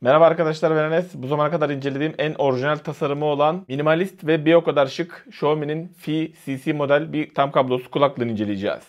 Merhaba arkadaşlar, ben Enes. Bu zamana kadar incelediğim en orijinal tasarımı olan minimalist ve bir o kadar şık Xiaomi'nin Fi CC model bir tam kablosuz kulaklığını inceleyeceğiz.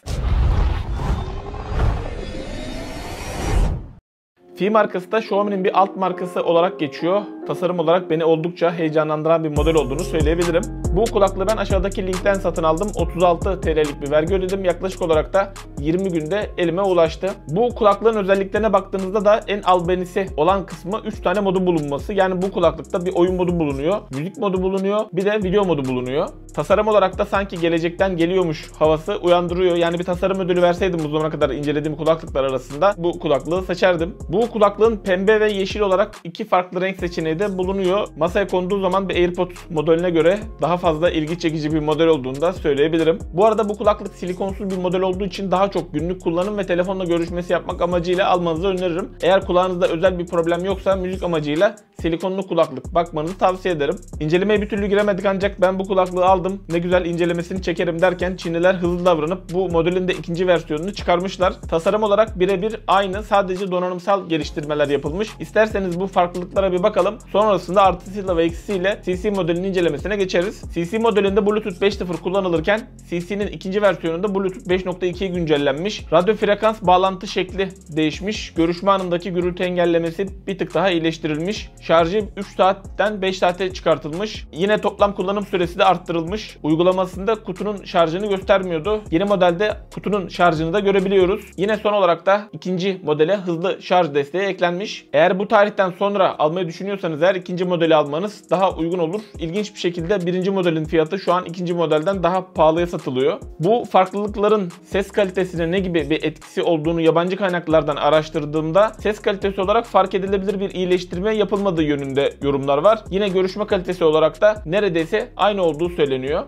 Fi markası da Xiaomi'nin bir alt markası olarak geçiyor. Tasarım olarak beni oldukça heyecanlandıran bir model olduğunu söyleyebilirim. Bu kulaklığı ben aşağıdaki linkten satın aldım. 36 TL'lik bir vergi ödedim. Yaklaşık olarak da 20 günde elime ulaştı. Bu kulaklığın özelliklerine baktığınızda da en albenisi olan kısmı 3 tane modu bulunması. Yani bu kulaklıkta bir oyun modu bulunuyor, müzik modu bulunuyor, bir de video modu bulunuyor. Tasarım olarak da sanki gelecekten geliyormuş havası uyandırıyor. Yani bir tasarım ödülü verseydim bu zamana kadar incelediğim kulaklıklar arasında bu kulaklığı seçerdim. Bu kulaklığın pembe ve yeşil olarak iki farklı renk seçeneği de bulunuyor. Masaya konduğu zaman bir AirPods modeline göre daha fazla ilgi çekici bir model olduğunu da söyleyebilirim. Bu arada bu kulaklık silikonsuz bir model olduğu için daha çok günlük kullanım ve telefonla görüşmesi yapmak amacıyla almanızı öneririm. Eğer kulağınızda özel bir problem yoksa müzik amacıyla silikonlu kulaklık bakmanızı tavsiye ederim. İncelemeye bir türlü giremedik ancak ben bu kulaklığı aldım. Ne güzel incelemesini çekerim derken Çinliler hızlı davranıp bu modelin de ikinci versiyonunu çıkarmışlar. Tasarım olarak birebir aynı, sadece donanımsal geliştirmeler yapılmış. İsterseniz bu farklılıklara bir bakalım. Sonrasında artısıyla ve eksisiyle CC modelinin incelemesine geçeriz. CC modelinde Bluetooth 5.0 kullanılırken CC'nin ikinci versiyonunda Bluetooth 5.2'ye güncellenmiş. Radyo frekans bağlantı şekli değişmiş. Görüşme anındaki gürültü engellemesi bir tık daha iyileştirilmiş. Şarjı 3 saatten 5 saate çıkartılmış. Yine toplam kullanım süresi de arttırılmış. Uygulamasında kutunun şarjını göstermiyordu. Yeni modelde kutunun şarjını da görebiliyoruz. Yine son olarak da ikinci modele hızlı şarj desteği eklenmiş. Eğer bu tarihten sonra almayı düşünüyorsanız eğer ikinci modeli almanız daha uygun olur. İlginç bir şekilde birinci modelin fiyatı şu an ikinci modelden daha pahalıya satılıyor. Bu farklılıkların ses kalitesine ne gibi bir etkisi olduğunu yabancı kaynaklardan araştırdığımda ses kalitesi olarak fark edilebilir bir iyileştirme yapılmadığı yönünde yorumlar var. Yine görüşme kalitesi olarak da neredeyse aynı olduğu söyleniyor.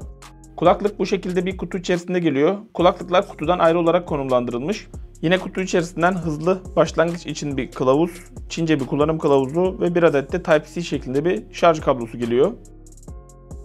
Kulaklık bu şekilde bir kutu içerisinde geliyor. Kulaklıklar kutudan ayrı olarak konumlandırılmış. Yine kutu içerisinden hızlı başlangıç için bir kılavuz, Çince bir kullanım kılavuzu ve bir adet de Type-C şeklinde bir şarj kablosu geliyor.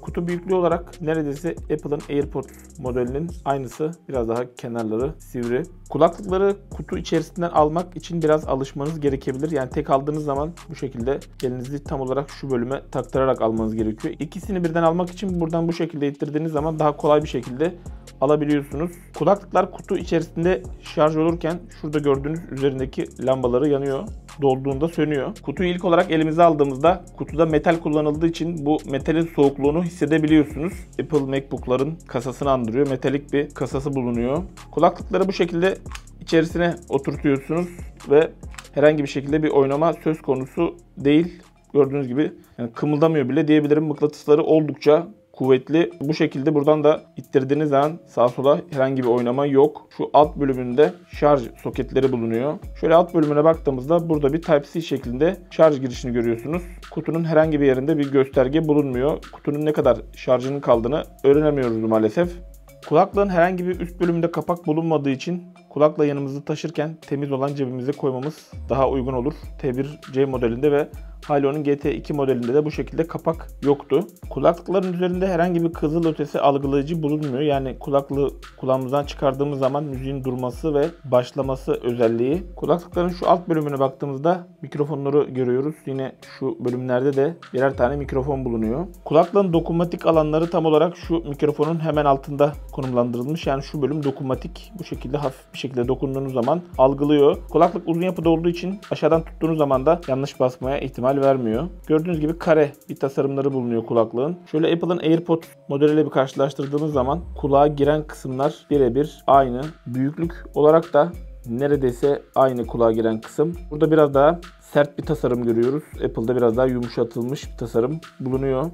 Kutu büyüklüğü olarak neredeyse Apple'ın AirPods modelinin aynısı. Biraz daha kenarları sivri. Kulaklıkları kutu içerisinden almak için biraz alışmanız gerekebilir. Yani tek aldığınız zaman bu şekilde elinizi tam olarak şu bölüme taktırarak almanız gerekiyor. İkisini birden almak için buradan bu şekilde ittirdiğiniz zaman daha kolay bir şekilde alabiliyorsunuz. Kulaklıklar kutu içerisinde şarj olurken şurada gördüğünüz üzerindeki lambaları yanıyor. Dolduğunda sönüyor. Kutuyu ilk olarak elimize aldığımızda kutuda metal kullanıldığı için bu metalin soğukluğunu hissedebiliyorsunuz. Apple MacBook'ların kasasını andırıyor. Metalik bir kasası bulunuyor. Kulaklıkları bu şekilde içerisine oturtuyorsunuz ve herhangi bir şekilde bir oynama söz konusu değil. Gördüğünüz gibi yani kımıldamıyor bile diyebilirim. Mıknatısları oldukça kuvvetli. Bu şekilde buradan da ittirdiğiniz zaman sağa sola herhangi bir oynama yok. Şu alt bölümünde şarj soketleri bulunuyor. Şöyle alt bölümüne baktığımızda burada bir Type-C şeklinde şarj girişini görüyorsunuz. Kutunun herhangi bir yerinde bir gösterge bulunmuyor. Kutunun ne kadar şarjının kaldığını öğrenemiyoruz maalesef. Kulaklığın herhangi bir üst bölümünde kapak bulunmadığı için kulakla yanımızda taşırken temiz olan cebimize koymamız daha uygun olur. T1C modelinde ve Halo'nun GT2 modelinde de bu şekilde kapak yoktu. Kulaklıkların üzerinde herhangi bir kızıl ötesi algılayıcı bulunmuyor. Yani kulaklığı kulağımızdan çıkardığımız zaman müziğin durması ve başlaması özelliği. Kulaklıkların şu alt bölümüne baktığımızda mikrofonları görüyoruz. Yine şu bölümlerde de birer tane mikrofon bulunuyor. Kulaklığın dokunmatik alanları tam olarak şu mikrofonun hemen altında konumlandırılmış. Yani şu bölüm dokunmatik. Bu şekilde hafif bir şekilde dokunduğunuz zaman algılıyor. Kulaklık uzun yapıda olduğu için aşağıdan tuttuğunuz zaman da yanlış basmaya ihtimal vermiyor. Gördüğünüz gibi kare bir tasarımları bulunuyor kulaklığın. Şöyle Apple'ın AirPods modeliyle bir karşılaştırdığımız zaman kulağa giren kısımlar birebir aynı. Büyüklük olarak da neredeyse aynı kulağa giren kısım. Burada biraz daha sert bir tasarım görüyoruz. Apple'da biraz daha yumuşatılmış bir tasarım bulunuyor.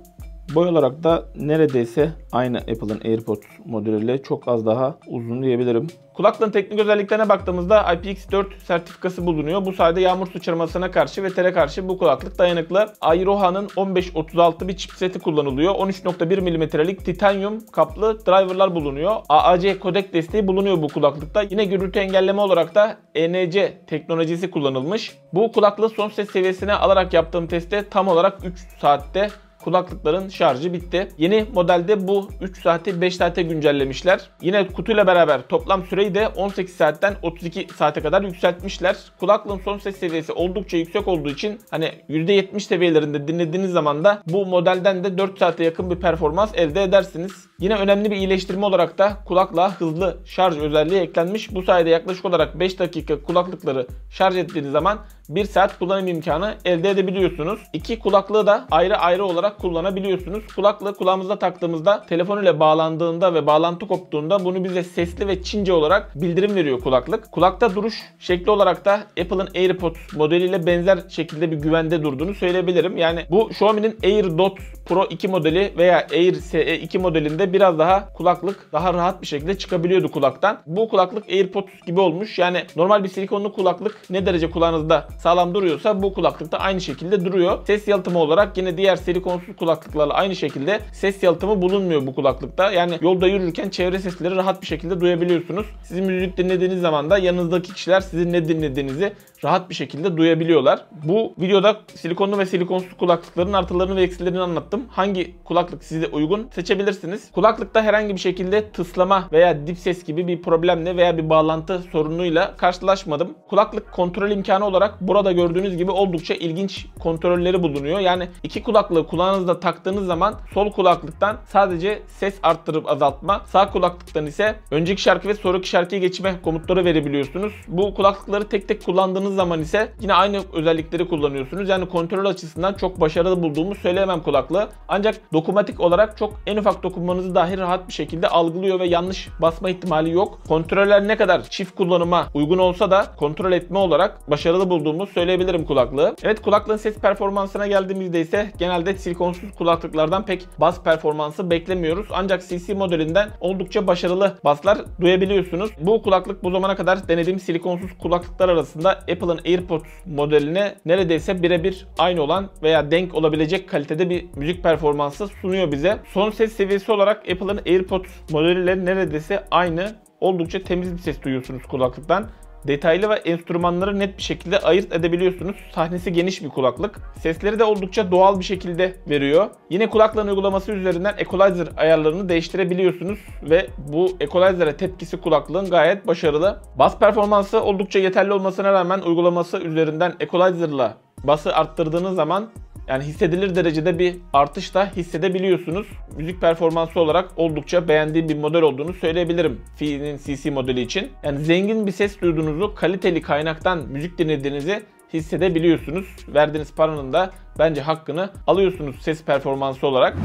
Boy olarak da neredeyse aynı Apple'ın AirPods modeliyle çok az daha uzun diyebilirim. Kulaklığın teknik özelliklerine baktığımızda IPX4 sertifikası bulunuyor. Bu sayede yağmur sıçramasına karşı ve tere karşı bu kulaklık dayanıklı. Airoha'nın 1536 bir chipseti kullanılıyor. 13.1 mm'lik titanyum kaplı driverlar bulunuyor. AAC kodek desteği bulunuyor bu kulaklıkta. Yine gürültü engelleme olarak da ENC teknolojisi kullanılmış. Bu kulaklığı son ses seviyesine alarak yaptığım testte tam olarak 3 saatte kulaklıkların şarjı bitti. Yeni modelde bu 3 saati 5 saate güncellemişler. Yine kutuyla beraber toplam süreyi de 18 saatten 32 saate kadar yükseltmişler. Kulaklığın son ses seviyesi oldukça yüksek olduğu için hani %70 seviyelerinde dinlediğiniz zaman da bu modelden de 4 saate yakın bir performans elde edersiniz. Yine önemli bir iyileştirme olarak da kulaklığa hızlı şarj özelliği eklenmiş. Bu sayede yaklaşık olarak 5 dakika kulaklıkları şarj ettiğiniz zaman 1 saat kullanım imkanı elde edebiliyorsunuz. İki kulaklığı da ayrı ayrı olarak kullanabiliyorsunuz. Kulaklığı kulağımızda taktığımızda telefon ile bağlandığında ve bağlantı koptuğunda bunu bize sesli ve Çince olarak bildirim veriyor kulaklık. Kulakta duruş şekli olarak da Apple'ın AirPods modeliyle benzer şekilde bir güvende durduğunu söyleyebilirim. Yani bu Xiaomi'nin AirDots Pro 2 modeli veya Air SE 2 modelinde biraz daha kulaklık daha rahat bir şekilde çıkabiliyordu kulaktan. Bu kulaklık AirPods gibi olmuş. Yani normal bir silikonlu kulaklık ne derece kulağınızda sağlam duruyorsa bu kulaklıkta aynı şekilde duruyor. Ses yalıtımı olarak yine diğer silikonsuz kulaklıklarla aynı şekilde ses yalıtımı bulunmuyor bu kulaklıkta. Yani yolda yürürken çevre sesleri rahat bir şekilde duyabiliyorsunuz. Sizin müzik dinlediğiniz zaman da yanınızdaki kişiler sizin ne dinlediğinizi rahat bir şekilde duyabiliyorlar. Bu videoda silikonlu ve silikonsuz kulaklıkların artılarını ve eksilerini anlattım. Hangi kulaklık size uygun seçebilirsiniz. Kulaklıkta herhangi bir şekilde tıslama veya dip ses gibi bir problemle veya bir bağlantı sorunuyla karşılaşmadım. Kulaklık kontrol imkanı olarak burada gördüğünüz gibi oldukça ilginç kontrolleri bulunuyor. Yani iki kulaklığı kulağınızda taktığınız zaman sol kulaklıktan sadece ses arttırıp azaltma, sağ kulaklıktan ise önceki şarkı ve sonraki şarkıya geçme komutları verebiliyorsunuz. Bu kulaklıkları tek tek kullandığınız zaman ise yine aynı özellikleri kullanıyorsunuz. Yani kontrol açısından çok başarılı bulduğumu söyleyemem kulaklığı. Ancak dokunmatik olarak çok en ufak dokunmanızı dahi rahat bir şekilde algılıyor ve yanlış basma ihtimali yok. Kontroller ne kadar çift kullanıma uygun olsa da kontrol etme olarak başarılı bulduğumu söyleyebilirim kulaklığı. Evet, kulaklığın ses performansına geldiğimizde ise genelde silikonsuz kulaklıklardan pek bas performansı beklemiyoruz. Ancak CC modelinden oldukça başarılı baslar duyabiliyorsunuz. Bu kulaklık bu zamana kadar denediğim silikonsuz kulaklıklar arasında Apple'ın AirPods modeline neredeyse birebir aynı olan veya denk olabilecek kalitede bir müzik performansı sunuyor bize. Son ses seviyesi olarak Apple'ın AirPods modeliyle neredeyse aynı. Oldukça temiz bir ses duyuyorsunuz kulaklıktan. Detaylı ve enstrümanları net bir şekilde ayırt edebiliyorsunuz. Sahnesi geniş bir kulaklık. Sesleri de oldukça doğal bir şekilde veriyor. Yine kulaklığın uygulaması üzerinden equalizer ayarlarını değiştirebiliyorsunuz ve bu equalizer'e tepkisi kulaklığın gayet başarılı. Bas performansı oldukça yeterli olmasına rağmen uygulaması üzerinden equalizer'la bası arttırdığınız zaman yani hissedilir derecede bir artış da hissedebiliyorsunuz. Müzik performansı olarak oldukça beğendiğim bir model olduğunu söyleyebilirim Fi'nin CC modeli için. Yani zengin bir ses duyduğunuzu, kaliteli kaynaktan müzik dinlediğinizi hissedebiliyorsunuz. Verdiğiniz paranın da bence hakkını alıyorsunuz ses performansı olarak.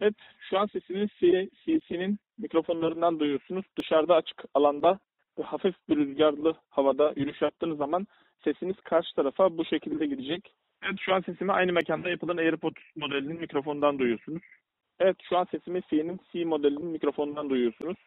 Evet, şu an sesini CC'nin mikrofonlarından duyuyorsunuz. Dışarıda açık alanda ve hafif bir rüzgarlı havada yürüyüş yaptığınız zaman sesiniz karşı tarafa bu şekilde gidecek. Evet, şu an sesimi aynı mekanda Apple'ın AirPods modelinin mikrofonundan duyuyorsunuz. Evet, şu an sesimi C'nin C modelinin mikrofonundan duyuyorsunuz.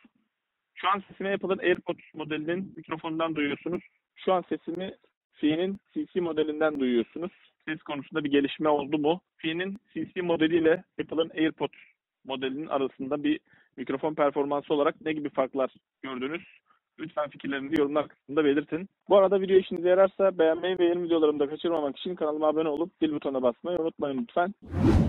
Şu an sesimi Apple'ın AirPods modelinin mikrofonundan duyuyorsunuz. Şu an sesimi C'nin CC modelinden duyuyorsunuz. Ses konusunda bir gelişme oldu mu? C'nin CC modeliyle Apple'ın AirPods modelinin arasında bir mikrofon performansı olarak ne gibi farklar gördünüz? Lütfen fikirlerinizi yorumlar kısmında belirtin. Bu arada video işinize yararsa beğenmeyi ve yeni videolarımı da kaçırmamak için kanalıma abone olup zil butonuna basmayı unutmayın lütfen.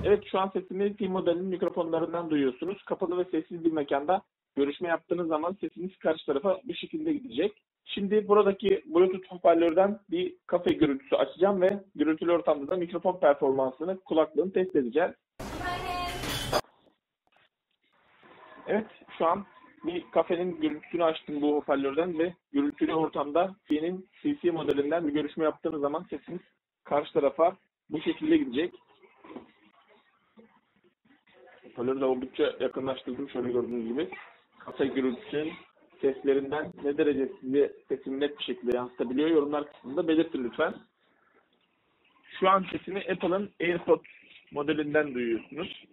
Evet, şu an sesimi P modelinin mikrofonlarından duyuyorsunuz. Kapalı ve sessiz bir mekanda görüşme yaptığınız zaman sesiniz karşı tarafa bu şekilde gidecek. Şimdi buradaki Bluetooth hoparlörden bir kafe gürültüsü açacağım ve gürültülü ortamda da mikrofon performansını, kulaklığını test edeceğiz. Evet, şu an bir kafenin gürültüsünü açtım bu hoparlörden ve gürültülü ortamda Fi'nin CC modelinden bir görüşme yaptığınız zaman sesiniz karşı tarafa bu şekilde gidecek. Hoparlörü de oldukça yakınlaştırdım şöyle gördüğünüz gibi. Kafe gürültüsünün seslerinden ne derece size sesini net bir şekilde yansıtabiliyor yorumlar kısmında belirtin lütfen. Şu an sesimi Apple'ın AirPods modelinden duyuyorsunuz.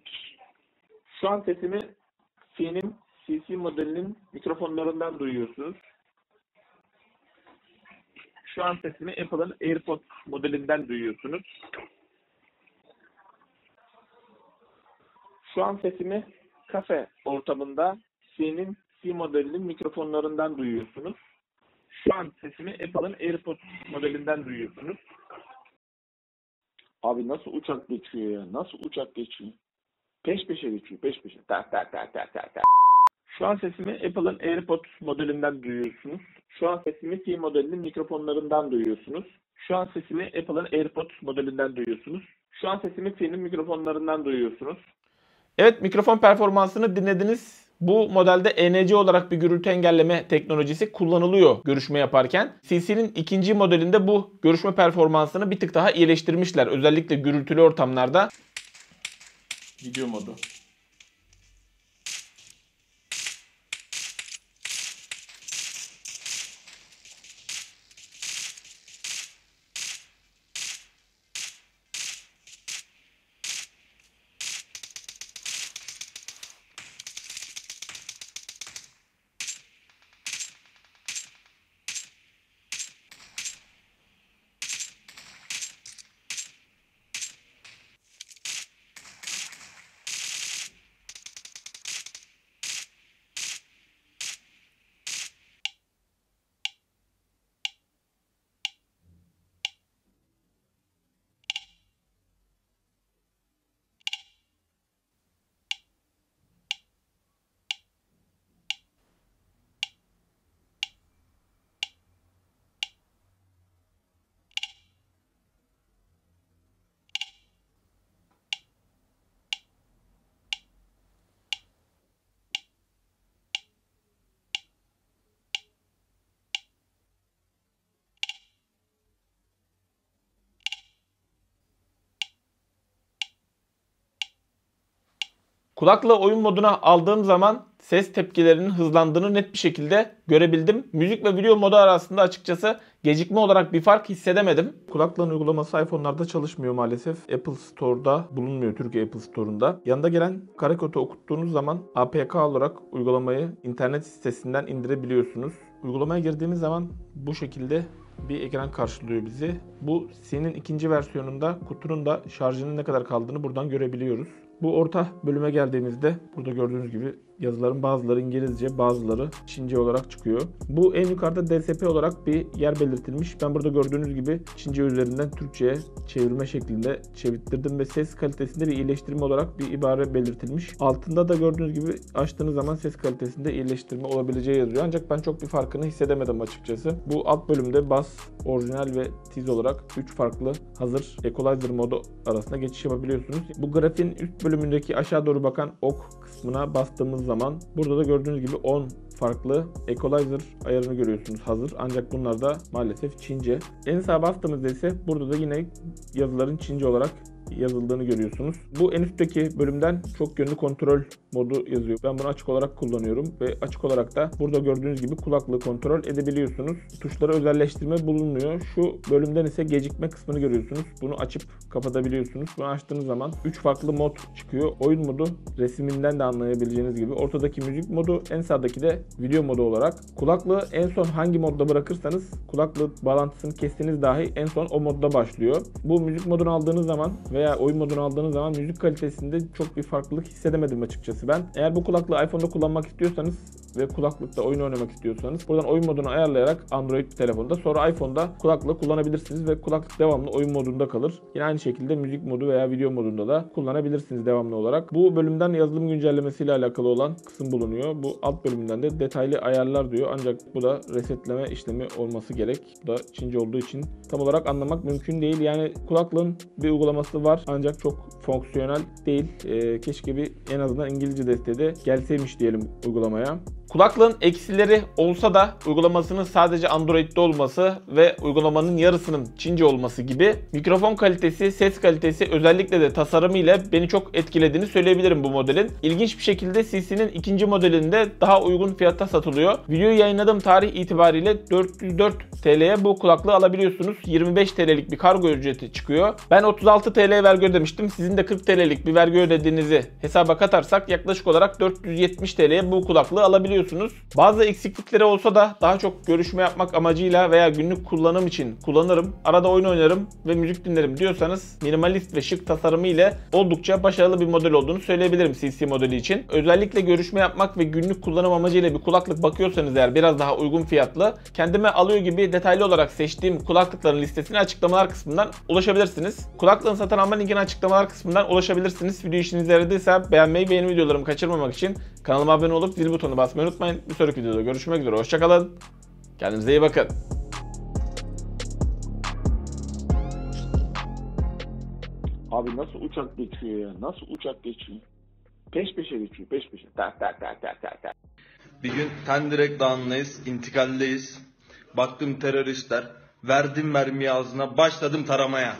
Şu an sesimi Fi'nin CC modelinin mikrofonlarından duyuyorsunuz. Şu an sesimi Apple'ın AirPods modelinden duyuyorsunuz. Şu an sesimi kafe ortamında C'nin C modelinin mikrofonlarından duyuyorsunuz. Şu an sesimi Apple'ın AirPods modelinden duyuyorsunuz. Abi nasıl uçak geçiyor ya? Nasıl uçak geçiyor? Peş peşe geçiyor. Peş peşe. Tak tak tak tak tak tak. Şu an sesimi Apple'ın AirPods modelinden duyuyorsunuz. Şu an sesimi T modelinin mikrofonlarından duyuyorsunuz. Şu an sesimi Apple'ın AirPods modelinden duyuyorsunuz. Şu an sesimi T'nin mikrofonlarından duyuyorsunuz. Evet, mikrofon performansını dinlediniz. Bu modelde ENC olarak bir gürültü engelleme teknolojisi kullanılıyor görüşme yaparken. CC'nin ikinci modelinde bu görüşme performansını bir tık daha iyileştirmişler. Özellikle gürültülü ortamlarda. Video modu. Kulaklığı oyun moduna aldığım zaman ses tepkilerinin hızlandığını net bir şekilde görebildim. Müzik ve video modu arasında açıkçası gecikme olarak bir fark hissedemedim. Kulaklığın uygulaması iPhone'larda çalışmıyor maalesef. Apple Store'da bulunmuyor, Türkiye Apple Store'unda. Yanında gelen kare kodu okuttuğunuz zaman APK olarak uygulamayı internet sitesinden indirebiliyorsunuz. Uygulamaya girdiğimiz zaman bu şekilde bir ekran karşılıyor bizi. Bu C'nin ikinci versiyonunda kutunun da şarjının ne kadar kaldığını buradan görebiliyoruz. Bu orta bölüme geldiğimizde burada gördüğünüz gibi yazıların bazıları İngilizce, bazıları Çince olarak çıkıyor. Bu en yukarıda DSP olarak bir yer belirtilmiş. Ben burada gördüğünüz gibi Çince üzerinden Türkçe'ye çevirme şeklinde çevirttirdim ve ses kalitesinde bir iyileştirme olarak bir ibare belirtilmiş. Altında da gördüğünüz gibi açtığınız zaman ses kalitesinde iyileştirme olabileceği yazıyor. Ancak ben çok bir farkını hissedemedim açıkçası. Bu alt bölümde bas, orijinal ve tiz olarak 3 farklı hazır equalizer modu arasında geçiş yapabiliyorsunuz. Bu grafiğin üst bölümündeki aşağı doğru bakan ok kısmına bastığımız zaman burada da gördüğünüz gibi 10 farklı equalizer ayarını görüyorsunuz hazır. Ancak bunlar da maalesef Çince. En sağa bastığımızda ise burada da yine yazıların Çince olarak yazıldığını görüyorsunuz. Bu en üstteki bölümden çok yönlü kontrol modu yazıyor. Ben bunu açık olarak kullanıyorum ve açık olarak da burada gördüğünüz gibi kulaklığı kontrol edebiliyorsunuz. Tuşlara özelleştirme bulunmuyor. Şu bölümden ise gecikme kısmını görüyorsunuz. Bunu açıp kapatabiliyorsunuz. Bunu açtığınız zaman 3 farklı mod çıkıyor. Oyun modu, resiminden de anlayabileceğiniz gibi. Ortadaki müzik modu, en sağdaki de video modu olarak. Kulaklığı en son hangi modda bırakırsanız kulaklık bağlantısını kestiğiniz dahi en son o modda başlıyor. Bu müzik modunu aldığınız zaman veya oyun modunu aldığınız zaman müzik kalitesinde çok bir farklılık hissedemedim açıkçası ben. Eğer bu kulaklığı iPhone'da kullanmak istiyorsanız ve kulaklıkta oyun oynamak istiyorsanız buradan oyun modunu ayarlayarak Android telefonda, sonra iPhone'da kulaklığı kullanabilirsiniz ve kulaklık devamlı oyun modunda kalır. Yine aynı şekilde müzik modu veya video modunda da kullanabilirsiniz devamlı olarak. Bu bölümden yazılım güncellemesiyle alakalı olan kısım bulunuyor. Bu alt bölümden de detaylı ayarlar diyor. Ancak bu da resetleme işlemi olması gerek. Bu da Çince olduğu için tam olarak anlamak mümkün değil. Yani kulaklığın bir uygulaması var ancak çok fonksiyonel değil. Keşke bir en azından İngilizce desteği de gelseymiş diyelim uygulamaya. Kulaklığın eksileri olsa da uygulamasının sadece Android'de olması ve uygulamanın yarısının Çince olması gibi mikrofon kalitesi, ses kalitesi, özellikle de tasarımı ile beni çok etkilediğini söyleyebilirim bu modelin. İlginç bir şekilde CC'nin ikinci modelinde daha uygun fiyata satılıyor. Videoyu yayınladığım tarih itibariyle 404 TL'ye bu kulaklığı alabiliyorsunuz. 25 TL'lik bir kargo ücreti çıkıyor. Ben 36 TL vergi ödemiştim. Sizin de 40 TL'lik bir vergi ödediğinizi hesaba katarsak yaklaşık olarak 470 TL'ye bu kulaklığı alabiliyorsunuz. kullanabiliyorsunuz. Bazı eksiklikleri olsa da daha çok görüşme yapmak amacıyla veya günlük kullanım için kullanırım, arada oyun oynarım ve müzik dinlerim diyorsanız minimalist ve şık tasarımı ile oldukça başarılı bir model olduğunu söyleyebilirim CC modeli için. Özellikle görüşme yapmak ve günlük kullanım amacıyla bir kulaklık bakıyorsanız eğer biraz daha uygun fiyatlı, kendime alıyor gibi detaylı olarak seçtiğim kulaklıkların listesine açıklamalar kısmından ulaşabilirsiniz. Kulaklığın satın alma linkine açıklamalar kısmından ulaşabilirsiniz. Video işinize yaradıysa beğenmeyi ve yeni videolarımı kaçırmamak için kanalıma abone olup zil butonuna basmayı unutmayın. Bir sonraki videoda görüşmek üzere. Hoşçakalın. Kendinize iyi bakın. Abi nasıl uçak geçiyor ya? Nasıl uçak geçiyor? Peş peşe geçiyor, peş peşe. Tak tak tak tak tak tak. Bir gün Tendirek Dağı'ndayız, intikaldeyiz. Baktım teröristler, verdim mermiyi ağzına, başladım taramaya.